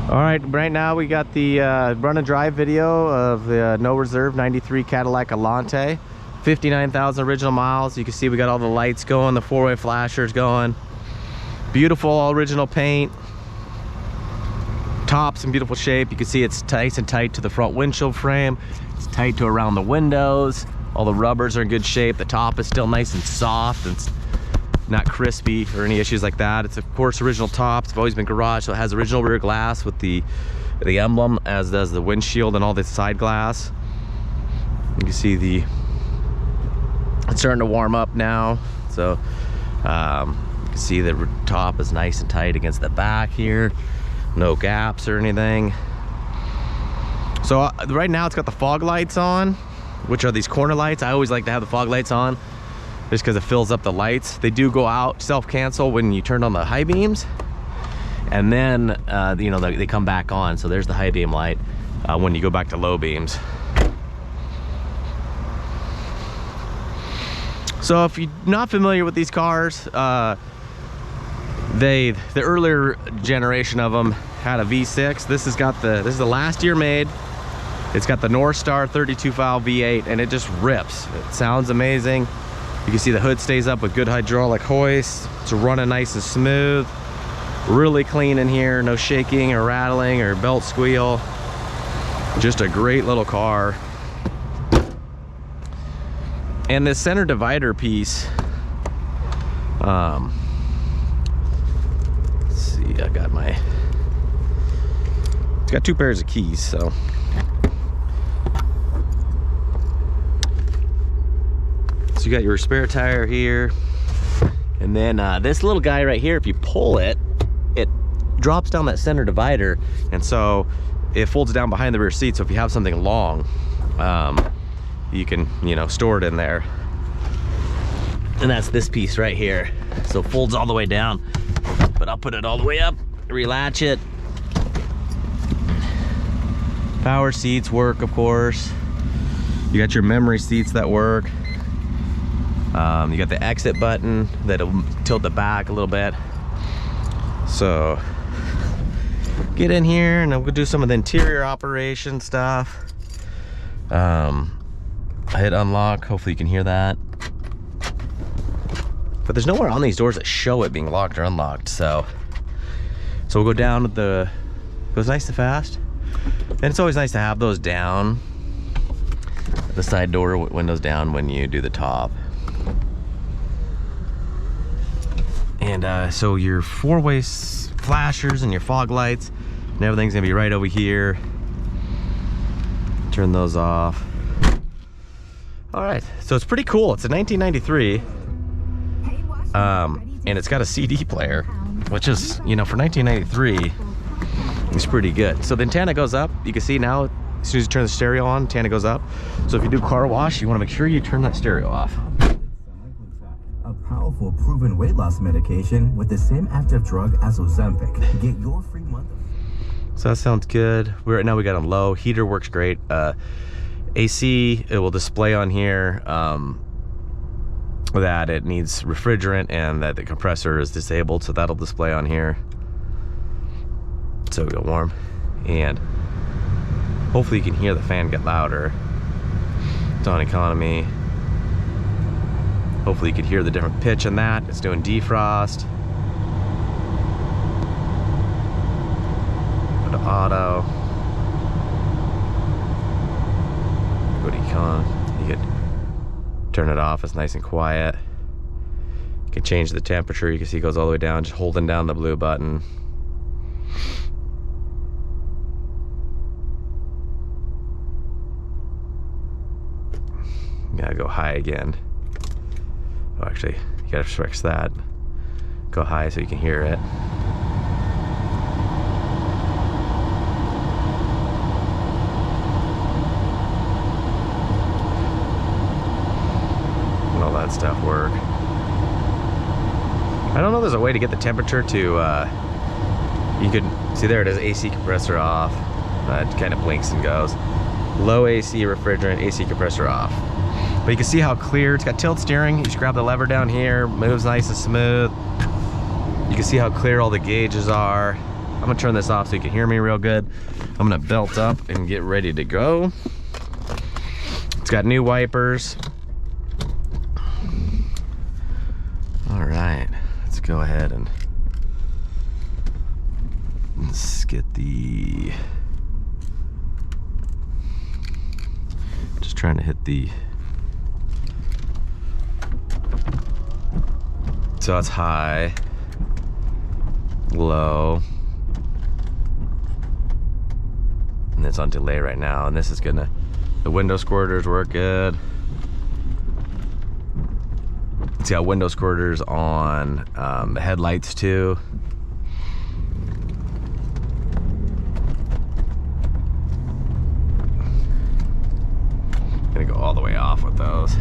All right, right now we got the run and drive video of the no reserve 93 Cadillac Allante, 59,000 original miles. You can see we got all the lights going, the four-way flashers going. Beautiful all original paint. Top's in beautiful shape. You can see it's nice and tight to the front windshield frame. It's tight to around the windows. All the rubbers are in good shape. The top is still nice and soft and not crispy or any issues like that. It's of course original top. It's always been garage, so it has original rear glass with the emblem, as does the windshield and all the side glass. You can see it's starting to warm up now, so you can see the top is nice and tight against the back here. No gaps or anything. So right now it's got the fog lights on, which are these corner lights. I always like to have the fog lights on just because it fills up the lights. They do go out, self-cancel when you turn on the high beams, and then you know, they come back on. So there's the high beam light when you go back to low beams. So if you're not familiar with these cars, the earlier generation of them had a V6. This is the last year made. It's got the North Star 32 valve V8, and it just rips. It sounds amazing. You can see the hood stays up with good hydraulic hoist. It's running nice and smooth. Really clean in here, no shaking or rattling or belt squeal. Just a great little car. And this center divider piece, let's see, it's got two pairs of keys, so. So you got your spare tire here, and then this little guy right here, if you pull it, it drops down that center divider, and so it folds down behind the rear seat. So if you have something long, you can, you know, store it in there. And that's this piece right here. So it folds all the way down, but I'll put it all the way up, relatch it. Power seats work, of course. You got your memory seats that work. You got the exit button that'll tilt the back a little bit. So get in here and we'll do some of the interior operation stuff. I hit unlock, hopefully you can hear that. But there's nowhere on these doors that show it being locked or unlocked. So we'll go down with goes nice and fast. And it's always nice to have those down. The side door windows down when you do the top. And so your four-way flashers and your fog lights and everything's gonna be right over here. Turn those off. All right, so it's pretty cool. It's a 1993, and it's got a CD player, which is, you know, for 1993, it's pretty good. So the antenna goes up. You can see now, as soon as you turn the stereo on, antenna goes up. So if you do car wash, you want to make sure you turn that stereo off. A powerful proven weight loss medication with the same active drug as Ozempic. Get your free month. So that sounds good. Right now we got on low. Heater works great. AC, it will display on here that it needs refrigerant and that the compressor is disabled, so that'll display on here. So we go warm, and hopefully you can hear the fan get louder. It's on economy. Hopefully you can hear the different pitch in that. It's doing defrost. Go to auto. Go to econ. You can turn it off. It's nice and quiet. You can change the temperature. You can see it goes all the way down, just holding down the blue button. You gotta go high again. Oh, actually, you gotta fix that. Go high so you can hear it. And all that stuff work. I don't know if there's a way to get the temperature to, you could, see there it is, AC compressor off. It kind of blinks and goes. Low AC refrigerant, AC compressor off. But you can see how clear, it's got tilt steering. You just grab the lever down here, moves nice and smooth. You can see how clear all the gauges are. I'm gonna turn this off so you can hear me real good. I'm gonna belt up and get ready to go. It's got new wipers. All right, let's go ahead and let's get the, just trying to hit the, so it's high, low, and it's on delay right now, and this is gonna, the window squirters work good. It's got window squirters on the headlights too. Gonna go all the way off with those.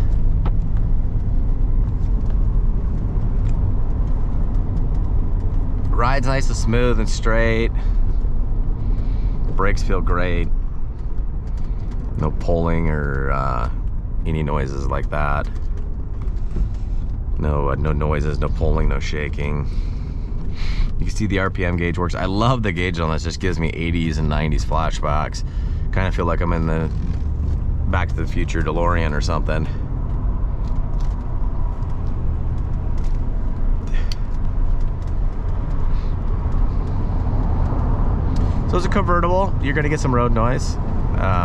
Ride's nice and smooth and straight. Brakes feel great. No pulling or any noises like that. No noises, no pulling, no shaking. You can see the RPM gauge works. I love the gauge on this. Just gives me 80s and 90s flashbacks. Kind of feel like I'm in the Back to the Future DeLorean or something. So it's a convertible. You're gonna get some road noise,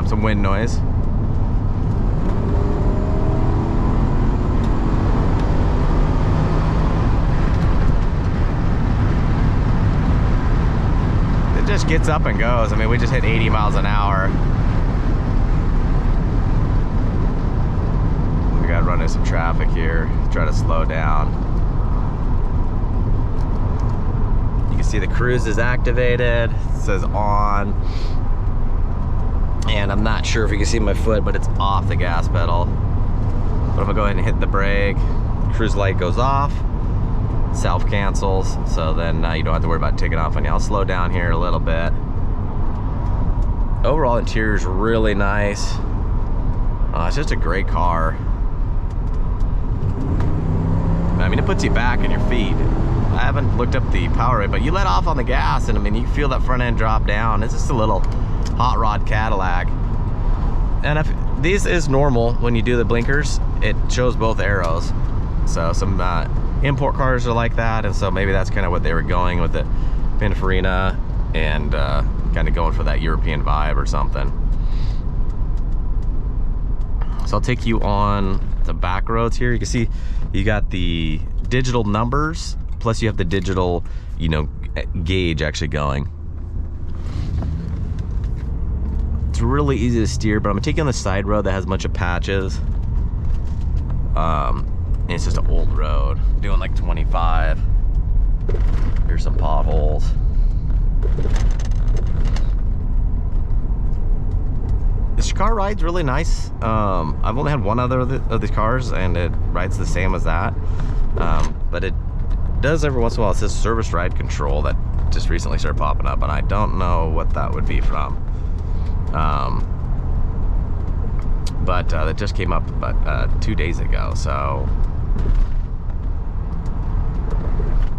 some wind noise. It just gets up and goes. I mean, we just hit 80 miles an hour. We gotta run into some traffic here. Try to slow down. You can see the cruise is activated. It says on. And I'm not sure if you can see my foot, but it's off the gas pedal. But I'm gonna go ahead and hit the brake. Cruise light goes off. Self cancels, so then you don't have to worry about taking off on you. I'll slow down here a little bit. Overall interior is really nice. It's just a great car. I mean, it puts you back on your feet. I haven't looked up the power rate, but you let off on the gas and I mean, you feel that front end drop down. It's just a little hot rod Cadillac. And if this is normal, when you do the blinkers, it shows both arrows. So some import cars are like that, and so maybe that's kind of what they were going with the Pininfarina and kind of going for that European vibe or something. So I'll take you on the back roads here. You can see you got the digital numbers, plus you have the digital, you know, gauge actually going. It's really easy to steer, but I'm gonna take you on the side road that has a bunch of patches. And it's just an old road. I'm doing like 25. Here's some potholes. This car rides really nice. I've only had one other of these cars, and it rides the same as that. But it does every once in a while. It says service ride control that just recently started popping up, and I don't know what that would be from. But that just came up about 2 days ago. So,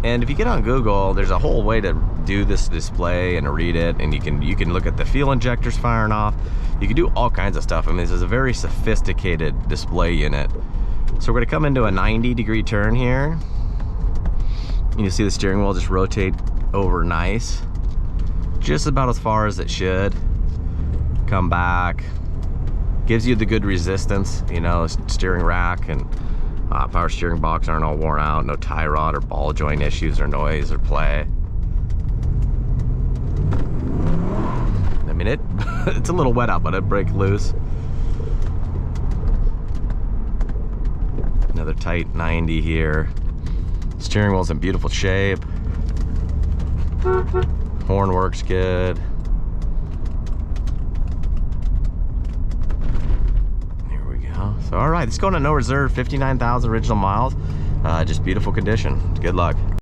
and if you get on Google, there's a whole way to do this display and to read it, and you can look at the fuel injectors firing off. You can do all kinds of stuff. I mean, this is a very sophisticated display unit. So we're gonna come into a 90-degree turn here. You see the steering wheel just rotate over nice, just about as far as it should. Come back, gives you the good resistance, you know, steering rack and power steering box aren't all worn out, no tie rod or ball joint issues or noise or play. I mean, it's a little wet out, but it break loose. Another tight 90 here. Steering wheel's in beautiful shape. Horn works good. There we go. So, all right, it's going to no reserve, 59,000 original miles. Just beautiful condition. Good luck.